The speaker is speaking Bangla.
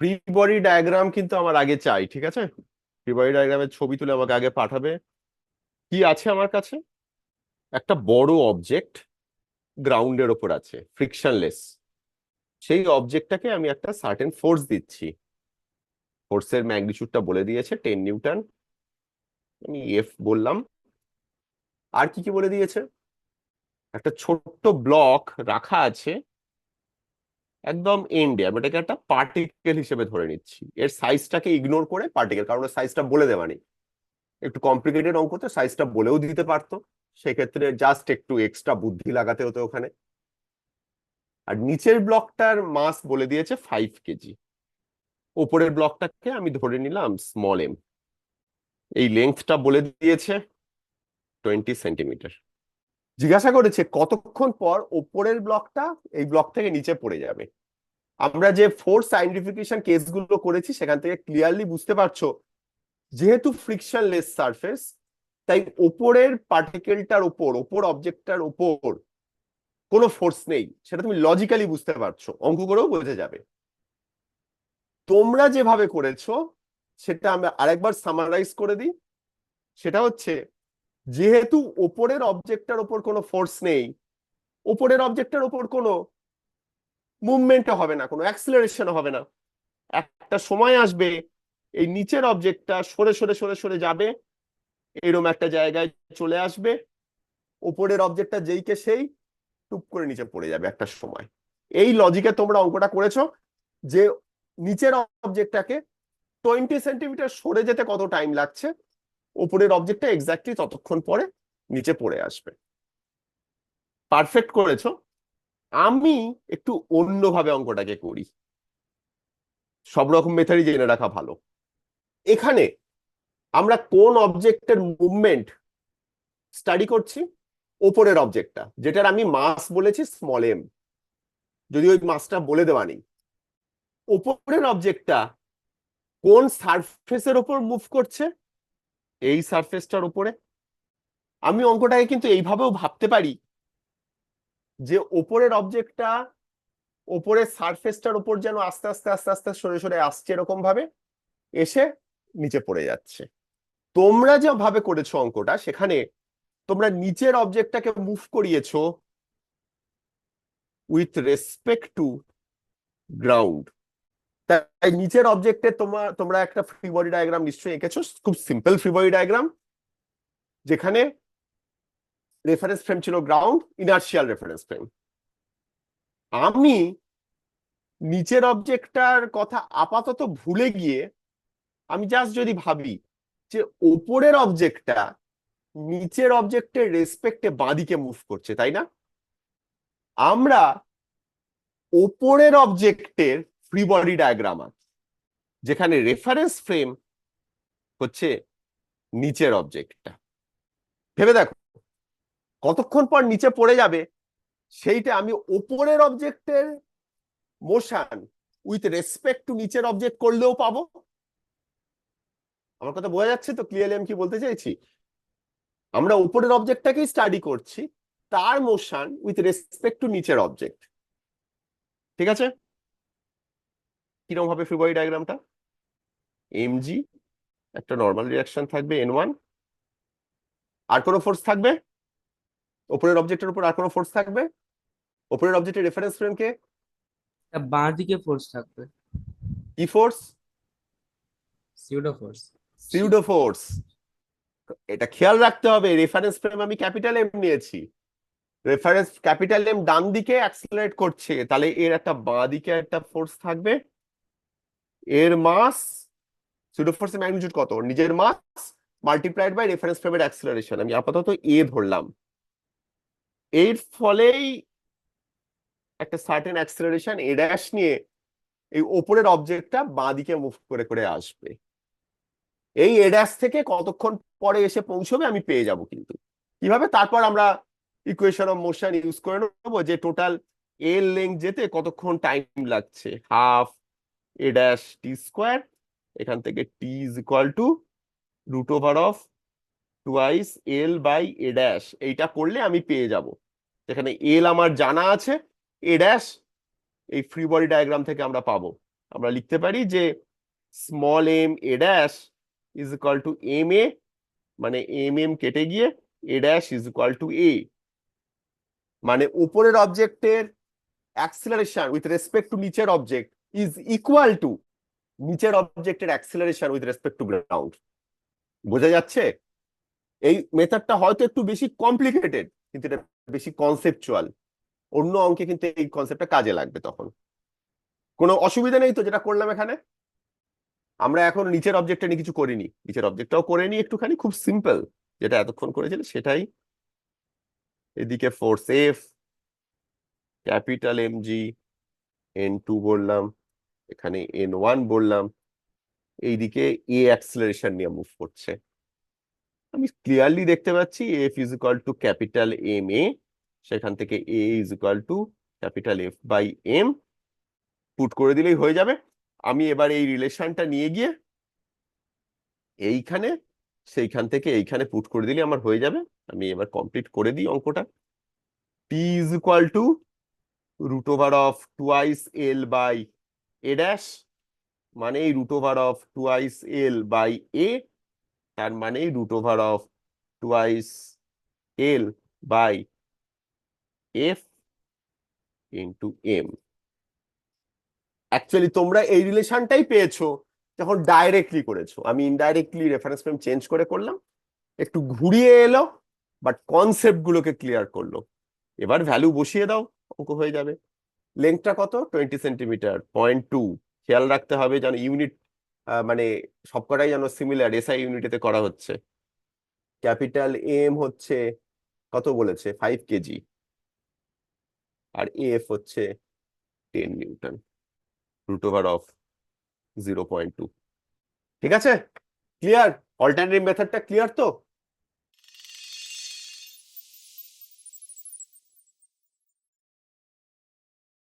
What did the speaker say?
প্রি বডি ডায়াগ্রাম কিন্তু আমার আগে চাই, ঠিক আছে? প্রি বডি ডায়াগ্রামের ছবি তুলে আমাকে আগে পাঠাবে। কি আছে আমার কাছে? একটা বড় অবজেক্ট গ্রাউন্ডের ওপর আছে, ফ্রিকশনলেস। সেই অবজেক্টটাকে আমি একটা সার্টেন ফোর্স দিচ্ছি। ফোর্সের ম্যাগনিটিউডটা বলে দিয়েছে 10 নিউটন। আমি এফ বললাম। আর কি কি বলে দিয়েছে? একটা ছোট্ট ব্লক রাখা আছে একদম এন্ডে। আমি এটাকে একটা পার্টিকেল হিসেবে ধরে নিচ্ছি, এর সাইজটাকে ইগনোর করে পার্টিকেল, কারণ সাইজটা বলে দেওয়া নেই। একটু কমপ্লিকেটেড অঙ্কতে সাইজটা বলেও দিতে পারতো, সেক্ষেত্রে জাস্ট একটু এক্সট্রা বুদ্ধি লাগাতে হতো ওখানে। আর নিচের ব্লকটার মাস বলে দিয়েছে 5 কেজি। ওপরের ব্লকটাকে আমি ধরে নিলাম স্মল এম। এই লেন্থটা বলে দিয়েছে 20 সেন্টিমিটার। জিজ্ঞাসা করেছে কতক্ষণ পর ওপরের ব্লকটা এই ব্লক থেকে নিচে পড়ে যাবে। আমরা যে ফোর্স আইডেন্টিফিকেশন কেসগুলো করেছি সেখান থেকে ক্লিয়ারলি বুঝতে পারছো, যেহেতু ফ্রিকশনলেস সারফেস, তাই ওপরের পার্টিকেলটার ওপর অবজেক্টটার ওপর কোনো ফোর্স নেই। সেটা তুমি লজিক্যালি বুঝতে পারছো, অঙ্ক করেও বোঝা যাবে। তোমরা যেভাবে করেছো সেটা আমরা আরেকবার সামারাইজ করে দিই। সেটা হচ্ছে, যেহেতু ওপরের অবজেক্টটার ওপর কোনো ফোর্স নেই, ওপরের অবজেক্টের ওপর কোনো মুভমেন্ট হবে না, কোনো অ্যাক্সিলারেশন হবে না। একটা সময় আসবে এই নিচের অবজেক্টটা সরে সরে সরে সরে যাবে, এরকম একটা জায়গায় চলে আসবে, ওপরের অবজেক্টটা যেইকে সেই টুপ করে নিচে পড়ে যাবে একটা সময়। এই লজিকে তোমরা অঙ্কটা করেছো যে নিচের অবজেক্টটাকে 20 সেন্টিমিটার সরে যেতে কত টাইম লাগছে, উপরের অবজেক্টটা এক্স্যাক্টলি ততক্ষণ পরে নিচে পড়ে আসবে। পারফেক্ট করেছো। আমি একটু অন্যভাবে অঙ্কটাকে করি। সব রকম মেথডই জেনে রাখা ভালো। এখানে আমরা কোন অবজেক্টের মুভমেন্ট স্টাডি করছি? ওপরের অবজেক্টটা, যেটার আমি মাস বলেছি স্মল এম, যদি ওই মাসটা বলে দেওয়া নেই। ওপরের অবজেক্টটা কোন সারফেসের ওপর মুভ করছে? এই সারফেসটার উপরে। আমি অঙ্কটাকে কিন্তু এইভাবেও ভাবতে পারি যে ওপরের অবজেক্টটা ওপরের সারফেসটার উপর যেন আস্তে আস্তে আস্তে আস্তে সরে সরে আসছে, এরকম ভাবে এসে নিচে পড়ে যাচ্ছে। তোমরা যে ভাবে করেছো অঙ্কটা, সেখানে তোমরা নিচের অবজেক্টটাকে মুভ করিয়েছো উইথ রেসপেক্ট টু গ্রাউন্ড। তাই নিচের অবজেক্টে তোমরা একটা ফ্রি বডি ডায়াগ্রাম নিশ্চয়ই এঁকেছো, খুব সিম্পল ফ্রি বডি ডায়াগ্রাম, যেখানে রেফারেন্স ফ্রেম ছিল গ্রাউন্ড, ইনার্শিয়াল রেফারেন্স ফ্রেম। আমি নিচের অবজেক্টটার কথা আপাতত ভুলে গিয়ে আমি জাস্ট যদি ভাবি যে ওপরের অবজেক্টটা নিচের অবজেক্টের রেসপেক্টে বাঁদিকে মুভ করছে, তাই না? আমরা ওপরের অবজেক্টের ফ্রি বডি ডায়াগ্রাম আছে, যেখানে রেফারেন্স ফ্রেম হচ্ছে নিচের অবজেক্টটা। ভেবে দেখো কতক্ষণ পর নিচে পড়ে যাবে, সেইটা আমি ওপরের অবজেক্টের মোশন উইথ রেসপেক্ট টু নিচের অবজেক্ট করলেও পাবো। আমার কথা বোঝা যাচ্ছে তো ক্লিয়ারলি আমি কি বলতে চাইছি? আমরা উপরের অবজেক্টটাকেই স্টাডি করছি, তার মোশন উইথ রেসপেক্ট টু নিচের অবজেক্ট। ঠিক আছে? কিরকম হবে ফ্রি বডি ডায়াগ্রামটা? এমজি, একটা নর্মাল রিয়াকশন থাকবে N1, আর কোনো ফোর্স থাকবে? উপরের অবজেক্টের উপর আর কোনো ফোর্স থাকবে? উপরের অবজেক্টের রেফারেন্স ফ্রেম কে? বাঁ দিকে ফোর্স থাকবে। কি force? Pseudo force. Pseudo force. এটা খেয়াল রাখতে হবে, রেফারেন্স ফ্রেম আমি ক্যাপিটাল এম নিয়েছি, রেফারেন্স ক্যাপিটাল এম ডান দিকে অ্যাক্সেলারেট করছে, তাহলে এর একটা বাঁ দিকে একটা ফোর্স থাকবে। এর মাস, সুডো ফোর্সের ম্যাগনিটিউড কত? নিজের মাস মাল্টিপ্লাইড বাই রেফারেন্স ফ্রেমের অ্যাক্সেলারেশন। আমি আপাতত এ ধরলাম। এর ফলেই একটা সার্টেন অ্যাক্সেলারেশন এ ড্যাশ নিয়ে এই ওপরের অবজেক্টটা বাঁ দিকে মুভ করে করে আসবে। এই এ ড্যাশ থেকে কতক্ষণ পরে এসে পৌঁছবে আমি পেয়ে যাব। কিন্তু কিভাবে? তারপর আমরা ইকুয়েশন অফ মোশন ইউজ করে নেবো যে টোটাল এর লেংথ যেতে কতক্ষণ টাইম লাগছে, half a dash t square, এখান থেকে t is equal to root over of twice l by a dash. এইটা করলে আমি পেয়ে যাব। এখানে এল আমার জানা আছে, এ ড্যাশ এই ফ্রি বডি ডায়াগ্রাম থেকে আমরা পাবো আমরা লিখতে পারি যে small m a dash is equal to m a, মানে এম এম কেটে গিয়ে a dash is equal to a, মানে উপরের অবজেক্টের অ্যাক্সিলারেশন উইথ রেসপেক্ট টু নিচের অবজেক্ট ইজ ইকুয়াল টু নিচের অবজেক্টের acceleration with respect to ground. বোঝা যাচ্ছে? এই মেথডটা হয়তো একটু বেশি কমপ্লিকেটেড, কিন্তু এটা বেশি কনসেপচুয়াল। অন্য অঙ্কে কিন্তু এই কনসেপ্টটা কাজে লাগবে তখন। কোনো অসুবিধা নেই তো যেটা করলাম এখানে? আমরা এখন নিচের অবজেক্টটা নিয়ে কিছু করিনি, নিচের অবজেক্টটাও করে নি একটুখানি, খুব সিম্পল, যেটা এতক্ষণ করেছিল সেটাই। এদিকে force F, capital M G, N2 বললাম, এখানে N1 বললাম, এইদিকে এ অ্যাক্সিলারেশন নিয়ে মুভ করছে। আমি ক্লিয়ারলি দেখতে পাচ্ছি F is equal to capital M a, সেখান থেকে a is equal to capital F by M, put করে দিলেই হয়ে যাবে। আমি এবার এই রিলেশনটা নিয়ে গিয়ে এইখানে, সেইখান থেকে এইখানে পুট করে দিলে আমার হয়ে যাবে। আমি এবার কমপ্লিট করে দিই অঙ্কটা। P is equal to root over of twice l by a dash, মানে এই root over of twice l by a, তার মানে root over of twice l by F into M. Actually তোমরা এই রিলেশনটাই পেয়েছো যখন ডাইরেক্টলি করেছো। আমি ইনডাইরেক্টলি রেফারেন্স ফ্রেম চেঞ্জ করে করলাম, একটু ঘুরিয়ে এলো, বাট কনসেপ্ট গুলোকে ক্লিয়ার করলো। এবার ভ্যালু বসিয়ে দাও, অঙ্ক হয়ে যাবে। লেন্থটা কত? 20 সেন্টিমিটার, 0.2। খেয়াল রাখতে হবে যেন ইউনিট, মানে সবকটাই যেন সিমিলার এসআই ইউনিটেতে করা হচ্ছে। ক্যাপিটাল এম হচ্ছে কত বলেছে? 5 কেজি, আর এফ হচ্ছে 10 নিউটন, রুট ওভার অফ 0.2। ঠিক আছে? ক্লিয়ার? অল্টারনেটিভ মেথডটা ক্লিয়ার তো?